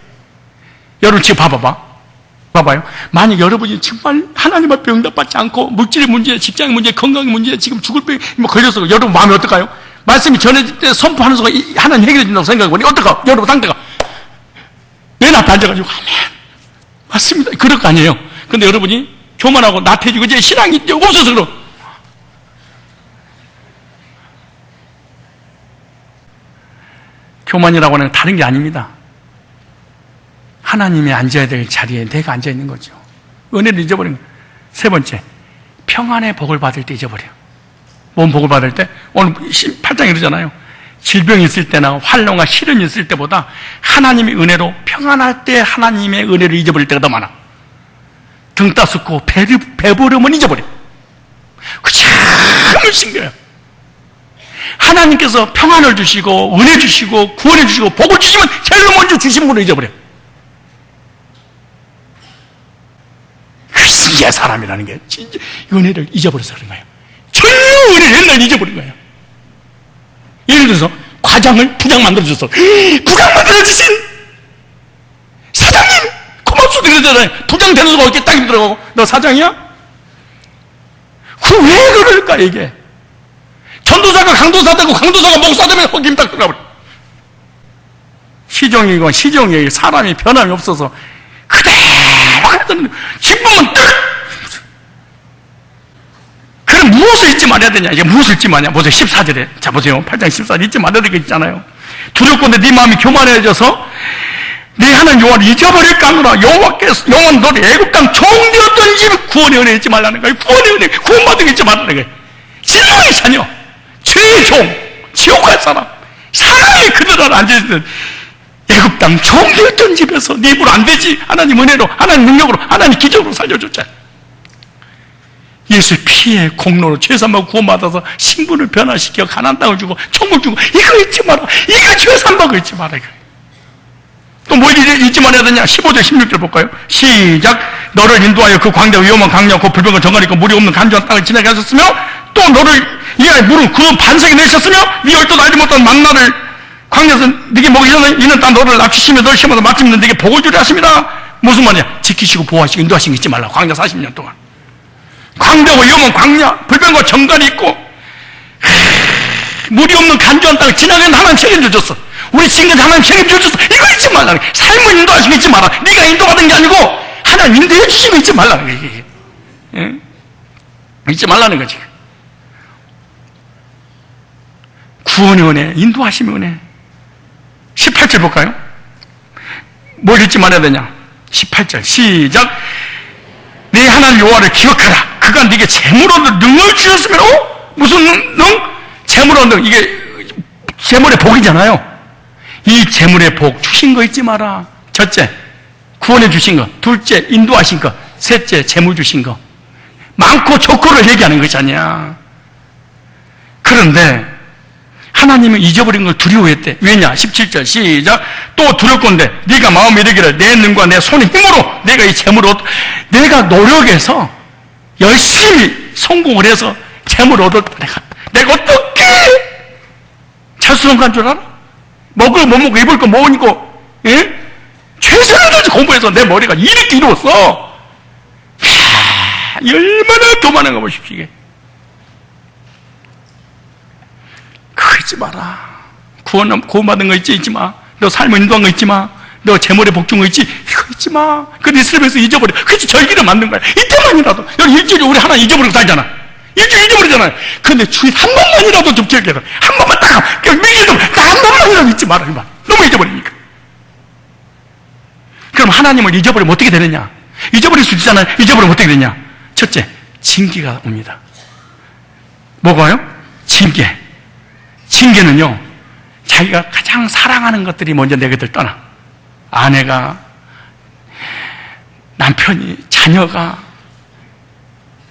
여러분 지금 봐봐요. 만약 여러분이 정말 하나님 앞에 응답받지 않고 물질의 문제, 직장의 문제, 건강의 문제, 지금 죽을 병 걸려서 여러분 마음이 어떨까요? 말씀이 전해질 때 선포하는 순간 하나님 해결해 준다고 생각해보니 어떨까? 여러분 상태가 맨 앞에 앉아가지고 아멘 맞습니다. 그럴 거 아니에요. 근데 여러분이 교만하고 나태해지고 이제 신앙이 없어서 그럼 교만이라고 하는 건 다른 게 아닙니다. 하나님이 앉아야 될 자리에 내가 앉아 있는 거죠. 은혜를 잊어버리는 거예요. 세 번째, 평안의 복을 받을 때 잊어버려. 뭔 복을 받을 때? 오늘 8장에 이러잖아요. 질병이 있을 때나 환난과 시련이 있을 때보다 하나님의 은혜로 평안할 때 하나님의 은혜를 잊어버릴 때가 더 많아. 등 따숩고 배부름은 잊어버려. 그 참 신기해요. 하나님께서 평안을 주시고 은혜 주시고 구원해 주시고 복을 주시면 제일 먼저 주신 분을 잊어버려. 그 신기한 사람이라는 게 진짜 은혜를 잊어버려서 그런 거예요. 전혀 은혜를 옛날 잊어버린 거예요. 예를 들어서 과장을 부장 만들어줬어. 부장 만들어주신 사장님 고맙소도 그러잖아요. 부장 되는 수가 어떻게 딱 힘들어. 너 사장이야? 그 왜 그럴까 이게. 전도사가 강도사 되고 강도사가 목사 되면 헛김 딱 들어버려. 시종이건 시종이 사람이 변함이 없어서 그대로 하던 기쁨은 뜰. 그럼 무엇을 잊지 말아야 되냐? 이게 무엇을 잊지 말냐? 보세요. 14절에. 자, 보세요. 8장 14절 잊지 말아야 될 게 있잖아요. 두렵건대 네 마음이 교만해져서 네 하나님 여호와를 잊어버릴까 하노라. 여호와는 너를 애굽 땅 종되었던 집 구원의 은혜 잊지 말라는 거예요. 구원의 은혜, 구원받은 게 잊지 말라는 거예요. 진노의 자녀, 죄의 종, 지옥 갈 사람, 사랑의 그들 안에 앉아있는 애굽 땅 종되었던 집에서 네 입으로 안 되지. 하나님 은혜로, 하나님 능력으로, 하나님 기적으로 살려줬잖아요. 예수의 피의 공로로 죄산받고 구원받아서 신분을 변화시켜 가나안 땅을 주고 천국 주고 이거 잊지 마라. 이거 죄산받고 잊지 마라. 또 뭐 잊지 말아야 되냐? 15절 16절 볼까요? 시작. 너를 인도하여 그 광대와 위험한 강력하고 불병과 정갈이 있고 물이 없는 간절한 땅을 지나게 하셨으며 또 너를 이 아이 물은 그 반석에 내셨으며 네 얼도 알지 못한 만나를 광야에서 네게 먹이 전에 이는 다 너를 낮추시며 너를 심어서 마침내 네게 복을 주려 하십니다. 무슨 말이야? 지키시고 보호하시고 인도하시고 잊지 말라. 광야 40년 동안 광대와 위험한 광야 불병과 정갈이 있고 물이 없는 간절한 땅을 지나가는 하나님 책임져 줬어. 우리 지금까지 하나님 책임져 줬어. 이거 잊지 말라. 삶을 인도하시고 잊지 마라. 네가 인도받은 게 아니고 하나님 인도해 주시고 잊지 말라는 거야. 이게. 예? 잊지 말라는 거지. 구원의 은혜, 인도하심의 은혜. 18절 볼까요? 뭘 잊지 말아야 되냐? 18절 시작. 네 하나님 여호와를 기억하라. 그가 네게 재물로 능을 주셨으면 무슨 능? 재물로 능. 이게 재물의 복이잖아요. 이 재물의 복 주신 거 잊지 마라. 첫째, 구원해 주신 거. 둘째, 인도하신 거. 셋째, 재물 주신 거. 많고 좋고를 얘기하는 것이 아니야. 그런데 하나님은 잊어버린 걸 두려워했대. 왜냐? 17절 시작. 또 두렵건대 네가 마음에 이르기를 내 눈과 내 손의 힘으로 내가 이 재물을 내가 노력해서 열심히 성공을 해서 재물을 얻었다. 내가 어떻게 자수성가한 줄 알아? 먹을 거 못 먹고 입을 거 못 입고, 예? 최선을 다해서 공부해서 내 머리가 이렇게 이루었어. 얼마나 교만한가 보십시오. 이게 그러지 마라. 구원받은 거 잊지 마. 너 삶을 인도한 거 잊지 마. 너 재물에 복준 거 있지? 이거 잊지 마. 근데 이스라엘에서 잊어버려. 그래서 절기를 만든 거야. 이때만이라도. 여기 일주일에 우리 하나 잊어버리고 살잖아. 일주일 잊어버리잖아요. 근데 주일 한 번만이라도 좀 기억해라. 한 번만 딱, 매일도 한 번만이라도 잊지 마라. 너무 잊어버리니까. 그럼 하나님을 잊어버리면 어떻게 되느냐? 잊어버릴 수 있잖아요. 잊어버리면 어떻게 되냐? 첫째, 징계가 옵니다. 뭐가요? 징계. 징계는요, 자기가 가장 사랑하는 것들이 먼저 내 곁을 떠나. 아내가, 남편이, 자녀가,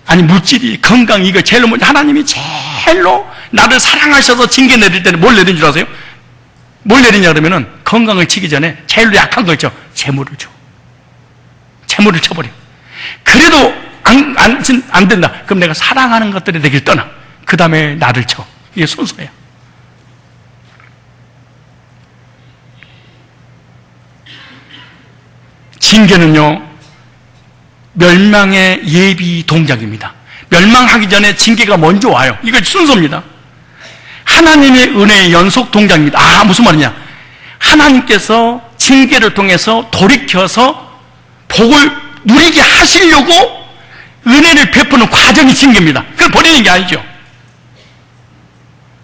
아니 물질이, 건강, 이거 제일로 먼저 하나님이 제일로 나를 사랑하셔서 징계 내릴 때는 뭘 내린 줄 아세요? 뭘 내리냐 그러면은 건강을 치기 전에 제일로 약한 거 있죠. 재물을 줘. 재물을 쳐버려. 그래도 안 된다. 그럼 내가 사랑하는 것들이 내 길 떠나. 그 다음에 나를 쳐. 이게 순서예요. 징계는요, 멸망의 예비 동작입니다. 멸망하기 전에 징계가 먼저 와요. 이거 순서입니다. 하나님의 은혜의 연속 동작입니다. 아, 무슨 말이냐? 하나님께서 징계를 통해서 돌이켜서 복을 누리게 하시려고 은혜를 베푸는 과정이 징계입니다. 그걸 버리는 게 아니죠.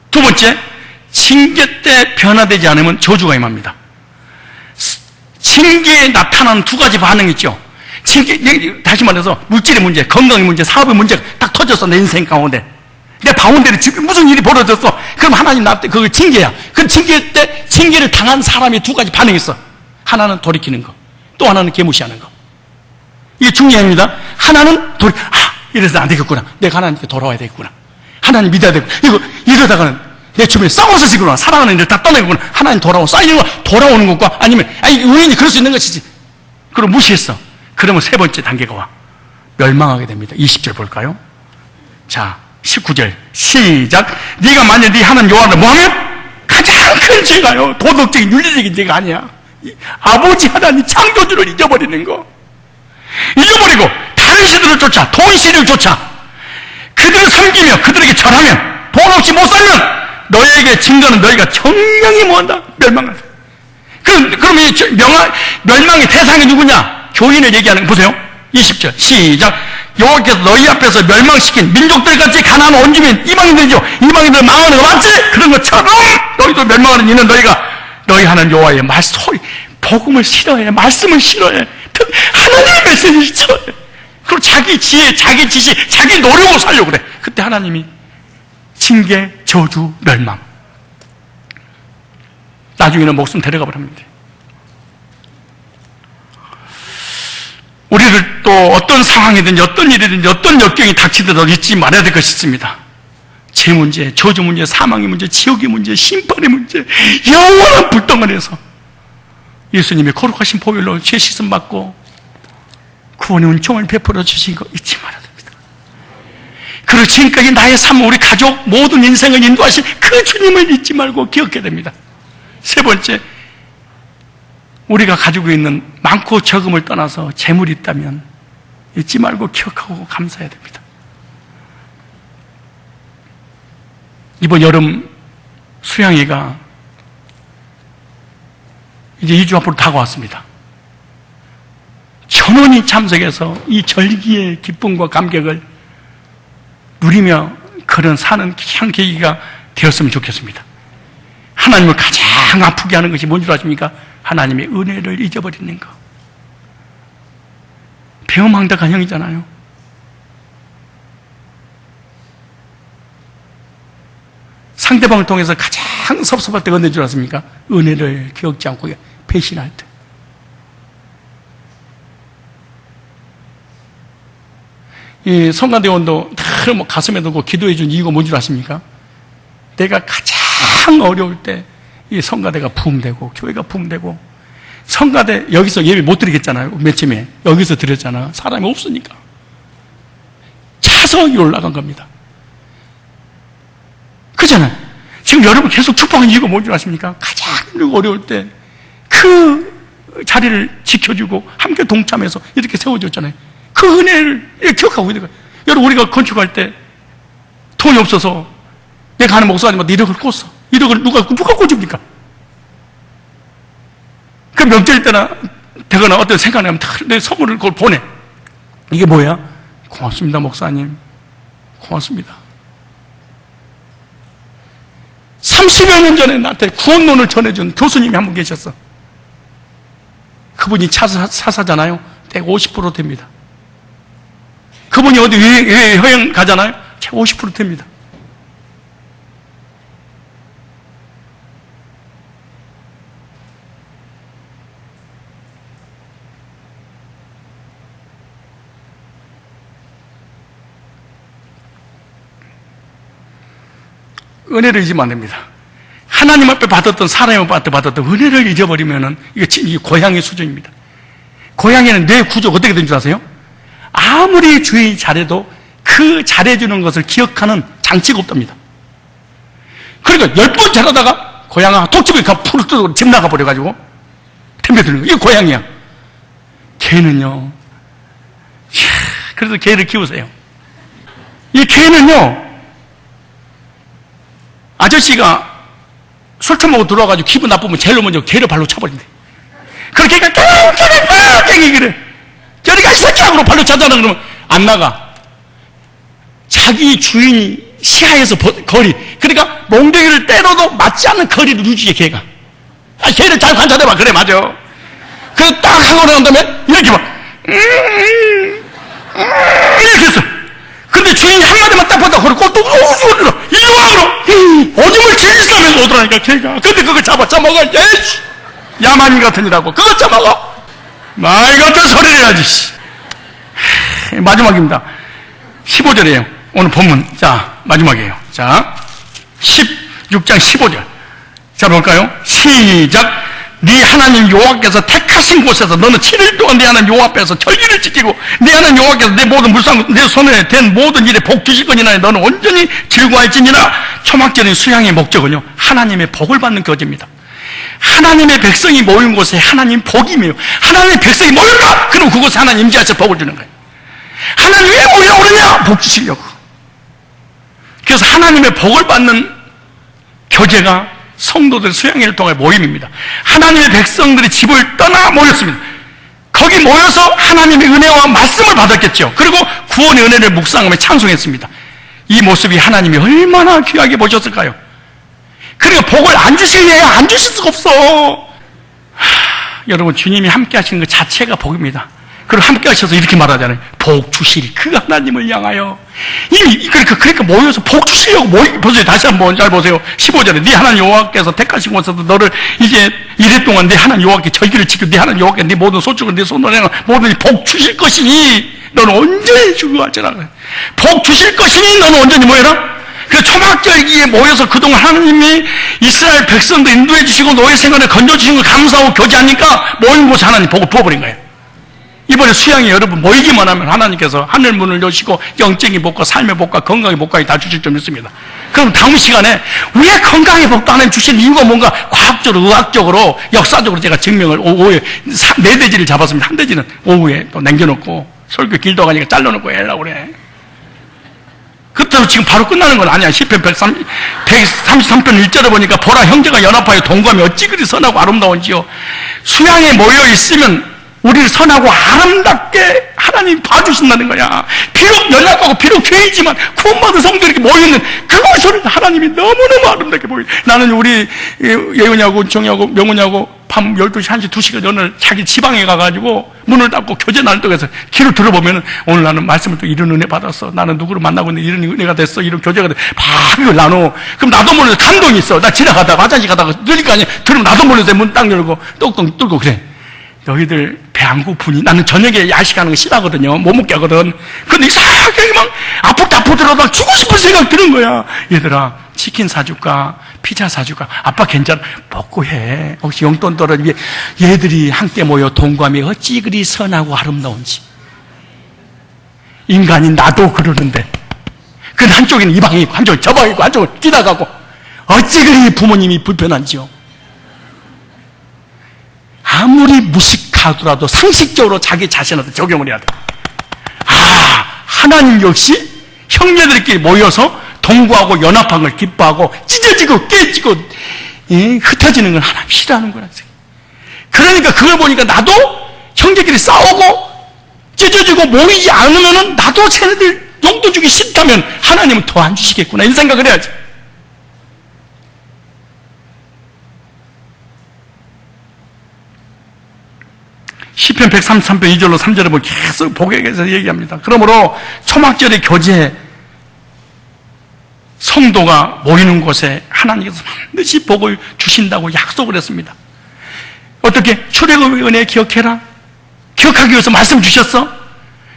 두 번째, 징계 때 변화되지 않으면 저주가 임합니다. 징계에 나타나는 두 가지 반응이 있죠. 징계, 다시 말해서 물질의 문제, 건강의 문제, 사업의 문제가 딱 터졌어, 내 인생 가운데. 내 가운데는 지금 무슨 일이 벌어졌어. 그럼 하나님 나한테 그걸 징계야. 그 징계 때 징계를 당한 사람이 두 가지 반응이 있어. 하나는 돌이키는 거, 또 하나는 개무시하는 거. 이게 중요합니다. 하나는 이래서 안 되겠구나. 내가 하나님께 돌아와야 되겠구나. 하나님 믿어야 되겠구나. 이러다가는 내 주변에 싸워서 지구나. 사랑하는 일을 다 떠내구나. 하나님 쌓이는 거, 돌아오는 것과 아니면, 우연히 그럴 수 있는 것이지. 그럼 무시했어. 그러면 세 번째 단계가 와. 멸망하게 됩니다. 20절 볼까요? 자, 19절 시작. 네가 만약 네 하나님 여호와를 뭐하면? 가장 큰 죄가요, 도덕적인 윤리적인 죄가 아니야. 아버지 하나님 창조주를 잊어버리는 거. 잊어버리고 다른 신들을 쫓아, 돈신을 쫓아 그들을 섬기며 그들에게 절하면, 돈 없이 못 살면 너희에게 증거는 너희가 정령이 뭐한다? 멸망한다. 그럼 이 멸망의 대상이 누구냐? 교인을 얘기하는 거 보세요. 20절 시작. 여호와께서 너희 앞에서 멸망시킨 민족들같이 가나안 원주민 이방인들이죠. 이방인들 망하는 거 맞지? 그런 것처럼 너희도 멸망하는 이는 너희 하나님 여호와의 소리, 복음을 싫어해. 말씀을 싫어해. 하나님의 메시지를 싫어해. 그리고 자기 지혜, 자기 지식, 자기 노력으로 살려고 그래. 그때 하나님이 징계, 저주, 멸망. 나중에는 목숨 데려가 버립니다. 우리를 또 어떤 상황이든지 어떤 일이든지 어떤 역경이 닥치더라도 잊지 말아야 될 것이 있습니다. 죄 문제, 저주 문제, 사망의 문제, 지옥의 문제, 심판의 문제, 영원한 불덩어리에서 예수님이 거룩하신 보혈로 죄 씻음 받고 구원의 은총을 베풀어 주신 거 잊지 말아야 됩니다. 그리고 지금까지 나의 삶, 우리 가족 모든 인생을 인도하신 그 주님을 잊지 말고 기억해야 됩니다. 세 번째, 우리가 가지고 있는 많고 적음을 떠나서 재물이 있다면 잊지 말고 기억하고 감사해야 됩니다. 이번 여름 수양회가 이제 2주 앞으로 다가왔습니다. 1000원이 참석해서 이 절기의 기쁨과 감격을 누리며 그런 사는 한 계기가 되었으면 좋겠습니다. 하나님을 가장 아프게 하는 것이 뭔 줄 아십니까? 하나님의 은혜를 잊어버리는 거. 배은망덕한 형이잖아요. 상대방을 통해서 가장 섭섭할 때가 언제인 줄 아십니까? 은혜를 기억지 않고 배신할 때. 이 성가대원도 다 뭐 가슴에 두고 기도해 준 이유가 뭔 줄 아십니까? 내가 가장 어려울 때 이 성가대가 부흥되고 교회가 부흥되고, 성가대 여기서 예배 못 드리겠잖아요. 며칠에 여기서 드렸잖아. 사람이 없으니까 차서 올라간 겁니다. 그잖아요. 지금 여러분 계속 축복한 이유가 뭔 줄 아십니까? 가장 어려울 때 그 자리를 지켜주고 함께 동참해서 이렇게 세워줬잖아요. 그 은혜를 기억하고 있는 거예요. 여러분, 우리가 건축할 때 돈이 없어서 내가 아는 목사님한테 1억을 꿨어. 1억을 누가 꿔줍니까? 그 명절 때나 되거나 어떤 생각나면 다 내 선물을 그걸 보내. 이게 뭐야? 고맙습니다, 목사님. 고맙습니다. 30여 년 전에 나한테 구원론을 전해준 교수님이 한 분 계셨어. 그분이 사사잖아요. 딱 50% 됩니다. 그분이 어디 여행 가잖아요. 딱 50% 됩니다. 은혜를 잊으면 안 됩니다. 하나님 앞에 받았던, 사람 앞에 받았던 은혜를 잊어버리면은 이게 고향의 수준입니다. 고향에는 뇌 구조가 어떻게 된 줄 아세요? 아무리 주인이 잘해도 그 잘해주는 것을 기억하는 장치가 없답니다. 그러니까 10번 잘하다가 고향아 독집에 풀을 뜯고 집 나가버려가지고 덤벼드는 거예요. 이게 고향이야. 개는요, 그래서 개를 키우세요. 이 개는요, 아저씨가 술 처먹고 들어와가지고 기분 나쁘면 제일 먼저 개를 발로 차버린대. 그렇게 깽깽깽 그래. 저리가 이 새끼야! 그러고 발로 차잖아. 그러면 안 나가. 자기 주인이 시야에서 거리. 그러니까 몽둥이를 때려도 맞지 않는 거리를 유지해, 개가. 개를 잘 관찰해봐. 그래, 맞아. 그래서 딱 하고 난 다음에 이렇게 봐. 이렇게 했어. 근데 주인이 한마디만 딱 보다 그러고 또 오줌을 일로 와! 그럼 오줌을 질질싸면서 오더라니까, 걔가. 근데 그거 잡아먹어. 에이씨! 야만인 같은 이라고. 그거 잡아먹어! 말 같은 소리를 해야지. 마지막입니다. 15절이에요. 오늘 본문. 자, 마지막이에요. 자, 16장 15절. 자, 볼까요? 시작. 네 하나님 여호와께서 택하신 곳에서 너는 7일 동안 네 하나님 여호와 앞에서 절기를 지키고 네 하나님 여호와께서 내 모든 물상 내 손에 된 모든 일에 복 주실 거니라. 너는 온전히 즐거워할지니라. 초막절인 수양의 목적은요, 하나님의 복을 받는 교제입니다. 하나님의 백성이 모인 곳에 하나님 복이며, 하나님의 백성이 모였다! 그럼 그곳에 하나님 임재하셔서 복을 주는 거예요. 하나님 왜 모이라고 그러냐? 복 주시려고. 그래서 하나님의 복을 받는 교제가 성도들 수양회를 통해 모임입니다. 하나님의 백성들이 집을 떠나 모였습니다. 거기 모여서 하나님의 은혜와 말씀을 받았겠죠. 그리고 구원의 은혜를 묵상하며 찬송했습니다. 이 모습이 하나님이 얼마나 귀하게 보셨을까요? 그러니까 복을 안 주실래야 안 주실 수가 없어. 여러분, 주님이 함께 하시는 것 자체가 복입니다. 그리고 함께 하셔서 이렇게 말하잖아요. 복 주실 그 하나님을 향하여. 이미 그러니까 모여서 복 주시려고 보세요. 다시 한번 잘 보세요. 15절에 네 하나님 여호와께서 택하신 곳에서 너를 이제 이래 동안 네 하나님 여호와께 절기를 지키고 네 하나님 여호와께 네 모든 소축을 네 손으로 행한 모든 복 주실 것이니 너는 온전히 즐거워하지라. 복 주실 것이니 너는 온전히 모여라. 그 초막절기에 모여서 그동안 하나님이 이스라엘 백성들 인도해 주시고 노예 생활을 건져주신 걸 감사하고 교제하니까 모인 곳에 하나님 복을 부어버린 거예요. 이번에 수양에 여러분 모이기만 하면 하나님께서 하늘 문을 여시고 영적인 복과 삶의 복과 건강의 복까지 다 주실 줄 믿습니다. 그럼 다음 시간에 왜 건강의 복도 하나님 주신 이유가 뭔가 과학적으로, 의학적으로, 역사적으로 제가 증명을 오후에 4대지를 잡았습니다. 한 대지는 오후에 또 남겨놓고 설교 길도 가니까 잘라놓고 하려고 그래. 그렇다고 지금 바로 끝나는 건 아니야. 시편 133편 1절에 보니까 보라 형제가 연합하여 동거하며 어찌 그리 선하고 아름다운지요. 수양에 모여 있으면 우리를 선하고 아름답게 하나님 봐주신다는 거야. 비록 연약하고 비록 죄이지만 구원받은 성도들이 모여있는 그곳을 하나님이 너무너무 아름답게 보여. 나는 우리 예은이하고 정이하고 명훈이하고 밤 12시, 1시, 2시가 전에 자기 지방에 가가지고 문을 닫고 교제 날독에서 길을 들어보면은 오늘 나는 말씀을 또 이런 은혜 받았어. 나는 누구를 만나고 있는데 이런 은혜가 됐어. 이런 교제가 됐어. 막 이걸 나눠. 그럼 나도 모르는 감동이 있어. 나 지나가다가 화장실 가다가 들으니까 아니, 들으면 나도 모르는 문 딱 열고 뚜껑 뚫고 그래. 너희들 배 안 고프니? 나는 저녁에 야식하는 거 싫어하거든요. 못 먹게 하거든. 근데 이상하게 막 아프더라도 죽고 싶은 생각 드는 거야. 얘들아, 치킨 사줄까? 피자 사줄까? 아빠 괜찮아. 먹고 해. 혹시 용돈 떨어지면 얘들이 함께 모여 동감이 어찌 그리 선하고 아름다운지. 인간이 나도 그러는데. 근데 한쪽에는 이 방에 있고, 한쪽은 저 방에 있고, 한쪽은 뛰다가고. 어찌 그리 부모님이 불편한지요. 아무리 무식하더라도 상식적으로 자기 자신한테 적용을 해야 돼. 아, 하나님 역시 형제들끼리 모여서 동거하고 연합한 걸 기뻐하고 찢어지고 깨지고 흩어지는 건 하나님 싫어하는 거라. 그러니까 그걸 보니까 나도 형제끼리 싸우고 찢어지고 모이지 않으면 나도 쟤네들 용돈 주기 싫다면 하나님은 더 안 주시겠구나, 이런 생각을 해야지. 시편 133편 2절로 3절에 보면 계속 복에게서 얘기합니다. 그러므로 초막절의 교제, 성도가 모이는 곳에 하나님께서 반드시 복을 주신다고 약속을 했습니다. 어떻게? 출애굽의 은혜 기억해라. 기억하기 위해서 말씀 주셨어.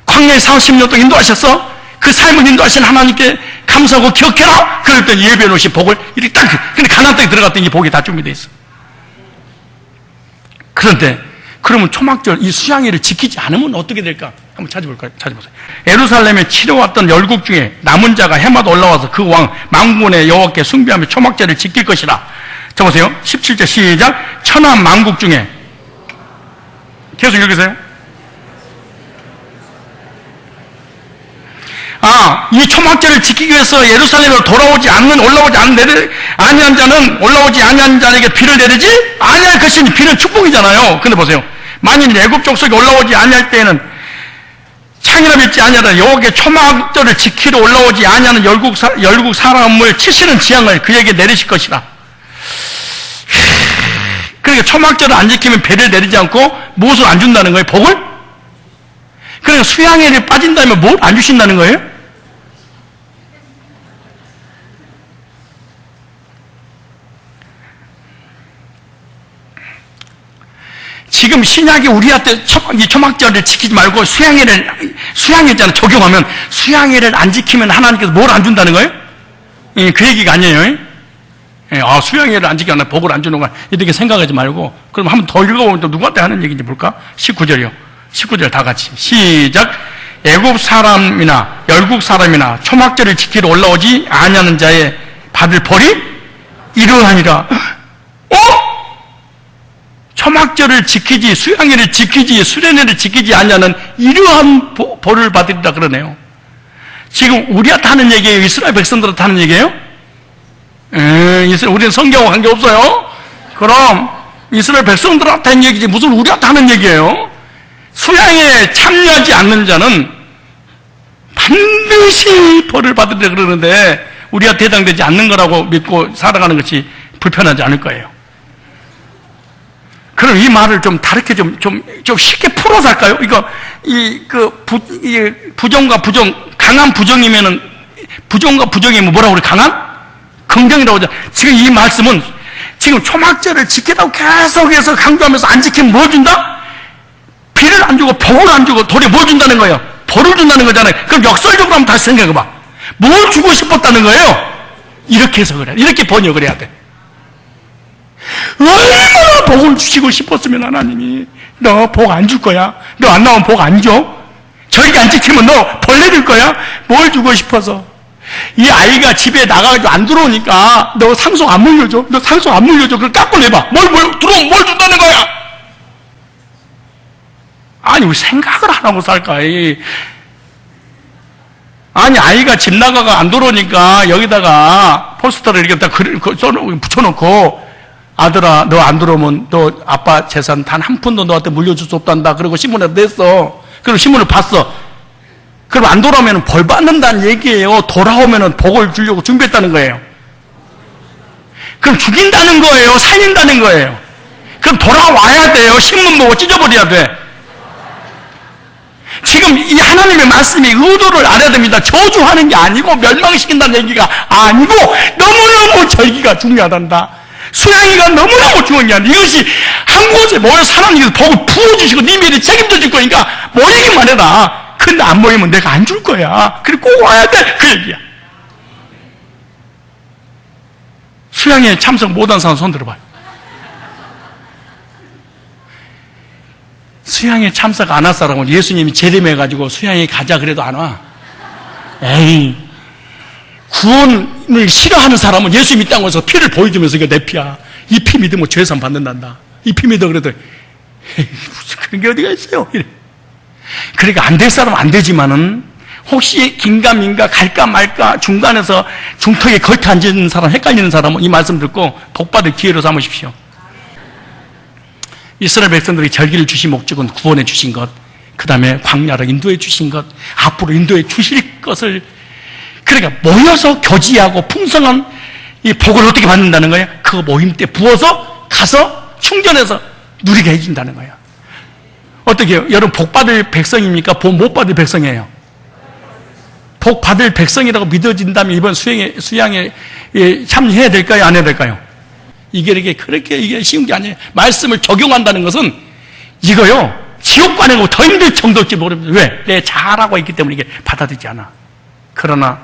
광야에 40년 동안 인도하셨어. 그 삶을 인도하신 하나님께 감사하고 기억해라. 그랬더니 예배해 놓으신 복을 이렇게 딱, 근데 가나안 땅에 들어갔더니 이 복이 다 준비되어 있어. 그런데 그러면 초막절 이 수양일을 지키지 않으면 어떻게 될까? 한번 찾아볼까요? 찾아보세요. 예루살렘에 치러왔던 열국 중에 남은 자가 해마다 올라와서 그 왕 만군의 여호와께 숭배하며 초막절을 지킬 것이라. 적으세요. 17절 시작. 천하 만국 중에, 계속 읽으세요. 이 초막절을 지키기 위해서 예루살렘으로 올라오지 않는 아니한 자는 올라오지 아니한 자에게 비를 내리지 아니할 것이니, 비는 축복이잖아요. 근데 보세요. 만일 애굽 족속이 올라오지 아니할 때에는 창이나 믿지 아니하라 여호와께 초막절을 지키러 올라오지 아니하는 열국 사람을 치시는 지향을 그에게 내리실 것이라. 그러니까 초막절을 안 지키면 배를 내리지 않고 무엇을 안 준다는 거예요? 복을? 그러니까 수양일에 빠진다면 뭘 안 주신다는 거예요? 지금 신약이 우리한테 이 초막절을 지키지 말고 수양일자는 적용하면 수양일을 안 지키면 하나님께서 뭘 안 준다는 거예요? 그 얘기가 아니에요. 수양일을 안 지키면 복을 안 주는 거야, 이렇게 생각하지 말고, 그럼 한번 더 읽어보면 또 누구한테 하는 얘기인지 볼까? 19절이요. 19절 다 같이 시작. 애굽 사람이나 열국 사람이나 초막절을 지키러 올라오지 아니하는 자의 받을 벌이 이러하니라. 초막절을 지키지, 수양일을 지키지, 수련회를 지키지 않냐는 이러한 벌을 받으리라 그러네요. 지금 우리한테 하는 얘기예요? 이스라엘 백성들한테 하는 얘기예요? 우리는 성경과 관계없어요? 그럼 이스라엘 백성들한테 하는 얘기지 무슨 우리한테 하는 얘기예요? 수양에 참여하지 않는 자는 반드시 벌을 받으리라 그러는데 우리한테 해당되지 않는 거라고 믿고 살아가는 것이 불편하지 않을 거예요. 그럼 이 말을 좀 다르게 좀 쉽게 풀어서 할까요? 부정과 부정, 강한 부정이면은, 부정과 부정이면 뭐라고 그래? 강한? 긍정이라고 하죠. 지금 이 말씀은 지금 초막절을 지키라고 계속해서 강조하면서 안 지키면 뭐 준다? 비를 안 주고 복을 안 주고 도리어 뭐 준다는 거예요? 벌을 준다는 거잖아요. 그럼 역설적으로 한번 다시 생각해봐. 뭘 주고 싶었다는 거예요? 이렇게 해석을 해야 돼. 이렇게 번역을 해야 돼. 얼마나 복을 주시고 싶었으면 하나님이 너 복 안 줄 거야. 너 안 나오면 복 안 줘. 절기 안 지키면 너 벌 내릴 거야. 뭘 주고 싶어서. 이 아이가 집에 나가가지고 안 들어오니까 너 상속 안 물려줘. 너 상속 안 물려줘. 그걸 깎고 내봐. 들어오면 뭘 준다는 거야. 아니 왜 생각을 안 하고 살까? 아니 아이가 집 나가가 안 들어오니까 여기다가 포스터를 이렇게 딱 붙여놓고 아들아, 너 안 들어오면 너 아빠 재산 단 한 푼도 너한테 물려줄 수 없단다. 그리고 신문에 냈어. 그리고 신문을 봤어. 그럼 안 돌아오면 벌 받는다는 얘기예요. 돌아오면 복을 주려고 준비했다는 거예요. 그럼 죽인다는 거예요? 살린다는 거예요? 그럼 돌아와야 돼요? 신문 보고 찢어버려야 돼? 지금 이 하나님의 말씀이 의도를 알아야 됩니다. 저주하는 게 아니고 멸망시킨다는 얘기가 아니고 너무너무 절기가 중요하단다. 수양이가 너무너무 중요한 게 이것이 한 곳에 모여서 하나님께서 복을 부어주시고 님이 이렇게 책임져 줄 거니까 모이기만 해라. 근데 안 모이면 내가 안 줄 거야. 그리고 꼭 와야 돼. 그 얘기야. 수양에 참석 못한 사람 손 들어봐요. 수양에 참석 안 할 사람은 예수님이 재림해가지고 수양에 가자 그래도 안 와. 에이, 구원을 싫어하는 사람은 예수 믿다고 해서 피를 보여주면서 이거 내 피야. 이 피 믿으면 죄산 받는단다. 이 피 믿어 그래도 에이, 무슨 그런 게 어디가 있어요. 이래. 그러니까 안 될 사람은 안 되지만은 혹시 긴가민가 갈까 말까 중간에서 중턱에 걸터 앉은 사람 헷갈리는 사람은 이 말씀 듣고 복받을 기회로 삼으십시오. 이스라엘 백성들이 절기를 주신 목적은 구원해 주신 것, 그 다음에 광야로 인도해 주신 것, 앞으로 인도해 주실 것을, 그러니까 모여서 교제하고 풍성한 이 복을 어떻게 받는다는 거예요? 그 모임 때 부어서 가서 충전해서 누리게 해준다는 거예요. 어떻게 해요? 여러분 복 받을 백성입니까? 복 못 받을 백성이에요? 복 받을 백성이라고 믿어진다면 이번 수양에 참여해야 될까요? 안 해야 될까요? 이게 그렇게 쉬운 게 아니에요. 말씀을 적용한다는 것은 이거요, 지옥 가는 거 더 힘들 정도일지 모릅니다. 왜? 내 잘하고 있기 때문에 이게 받아들이지 않아. 그러나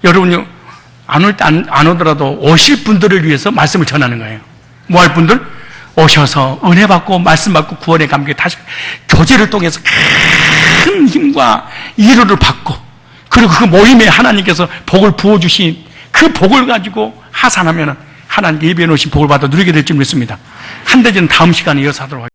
여러분이 안 오더라도 오실 분들을 위해서 말씀을 전하는 거예요. 뭐 할 분들? 오셔서 은혜 받고 말씀 받고 구원의 감격에 다시 교제를 통해서 큰 힘과 위로를 받고, 그리고 그 모임에 하나님께서 복을 부어주신 그 복을 가지고 하산하면 하나님께 예비해 놓으신 복을 받아 누리게 될 줄 믿습니다. 한대전 다음 시간에 이어서 하도록 하겠습니다.